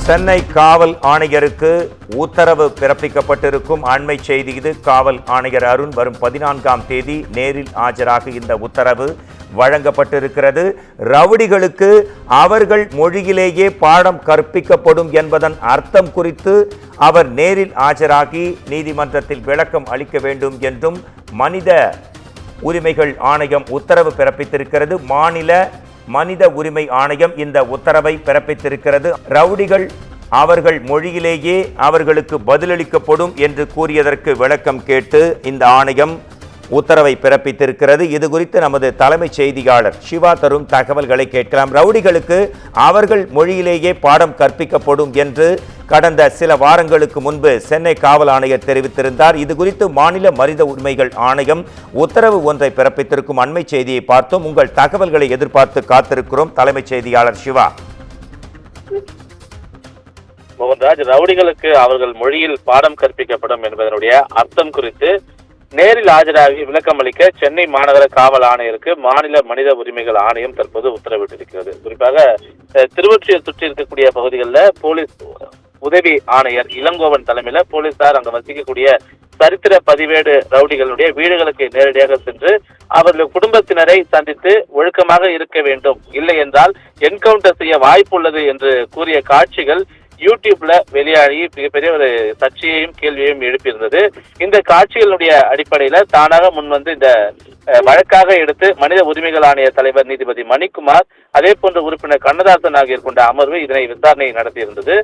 சென்னை காவல் ஆணையருக்கு உத்தரவு பிறப்பிக்கப்பட்டிருக்கும் அண்மை செய்தி இது. காவல் ஆணையர் அருண் வரும் 14ஆம் தேதி நேரில் ஆஜராக இந்த உத்தரவு வழங்கப்பட்டிருக்கிறது. ரவுடிகளுக்கு அவர்கள் மொழியிலேயே பாடம் கற்பிக்கப்படும் என்பதன் அர்த்தம் குறித்து அவர் நேரில் ஆஜராகி நீதிமன்றத்தில் விளக்கம் அளிக்க வேண்டும் என்றும் மனித உரிமைகள் ஆணையம் உத்தரவு பிறப்பித்திருக்கிறது. மாநில மனித உரிமை ஆணையம் இந்த உத்தரவை பிறப்பித்திருக்கிறது. ரவுடிகள் அவர்கள் மொழியிலேயே அவர்களுக்கு பதிலளிக்கப்படும் என்று கூறியதற்கு விளக்கம் கேட்டு இந்த ஆணையம் உத்தரவை பிறப்பித்திருக்கிறது. இது குறித்து நமது தலைமைச் செய்தியாளர் சிவா தரும் தகவல்களை கேட்கலாம். ரவுடிகளுக்கு அவர்கள் மொழியிலேயே பாடம் கற்பிக்கப்படும் என்று கடந்த சில வாரங்களுக்கு முன்பு சென்னை காவல் ஆணையர் தெரிவித்திருந்தார். இது குறித்து மாநில மனித உரிமைகள் ஆணையம் உத்தரவு ஒன்றை பிறப்பித்திருக்கும் அண்மை செய்தியை பார்த்தோம். உங்கள் தகவல்களை எதிர்பார்த்து காத்திருக்கிறோம். தலைமைச் செய்தியாளர் சிவா. மோகன்ராஜ், ரவுடிகளுக்கு அவர்கள் மொழியில் பாடம் கற்பிக்கப்படும் என்பதனுடைய அர்த்தம் குறித்து நேரில் ஆஜராகி விளக்கம் அளிக்க சென்னை மாநகர காவல் ஆணையருக்கு மாநில மனித உரிமைகள் ஆணையம் தற்போது உத்தரவிட்டிருக்கிறது. குறிப்பாக திருவொற்றியூர் சுற்றி இருக்கக்கூடிய பகுதிகளில் போலீஸ் உதவி ஆணையர் இளங்கோவன் தலைமையில போலீசார் அங்கு வசிக்கக்கூடிய சரித்திர பதிவேடு ரவுடிகளுடைய வீடுகளுக்கு நேரடியாக சென்று அவர்கள் குடும்பத்தினரை சந்தித்து ஒழுக்கமாக இருக்க வேண்டும், இல்லை என்றால் என்கவுண்டர் செய்ய வாய்ப்பு உள்ளது என்று கூறிய காட்சிகள் யூடியூப்ல வெளியாகி மிகப்பெரிய ஒரு சர்ச்சையையும் கேள்வியையும் எழுப்பியிருந்தது. இந்த காட்சிகளுடைய அடிப்படையில தானாக முன்வந்து இந்த வழக்காக எடுத்து மனித உரிமைகள் ஆணைய தலைவர் நீதிபதி மணிக்குமார், அதே போன்ற உறுப்பினர் கண்ணதாசன் ஆகியோர் கொண்ட அமர்வு இதனை விசாரணை நடத்தியிருந்தது.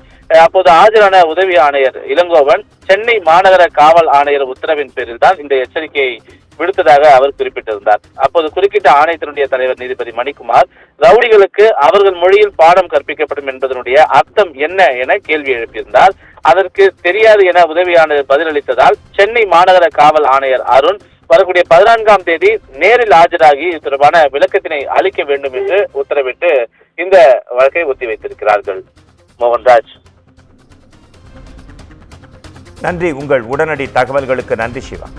அப்போது ஆஜரான உதவி ஆணையர் இளங்கோவன் சென்னை மாநகர காவல் ஆணையர் உத்தரவின் பேரில் தான் இந்த எச்சரிக்கையை விடுத்ததாக அவர் குறிப்பிட்டிருந்தார். அப்போது குறுக்கிட்ட ஆணையத்தினுடைய தலைவர் நீதிபதி மணிக்குமார், ரவுடிகளுக்கு அவர்கள் மொழியில் பாடம் கற்பிக்கப்படும் என்பதனுடைய அர்த்தம் என்ன என கேள்வி எழுப்பியிருந்தார். அதற்கு தெரியாது என உதவி ஆணையர் பதிலளித்ததால் சென்னை மாநகர காவல் ஆணையர் அருண் வரக்கூடிய 14ஆம் தேதி நேரில் ஆஜராகி இது தொடர்பான விளக்கத்தினை அளிக்க வேண்டும் என்று உத்தரவிட்டு இந்த வழக்கை ஒத்திவைத்திருக்கிறார்கள். மோகன்ராஜ், நன்றி. உங்கள் உடனடி தகவல்களுக்கு நன்றி சிவா.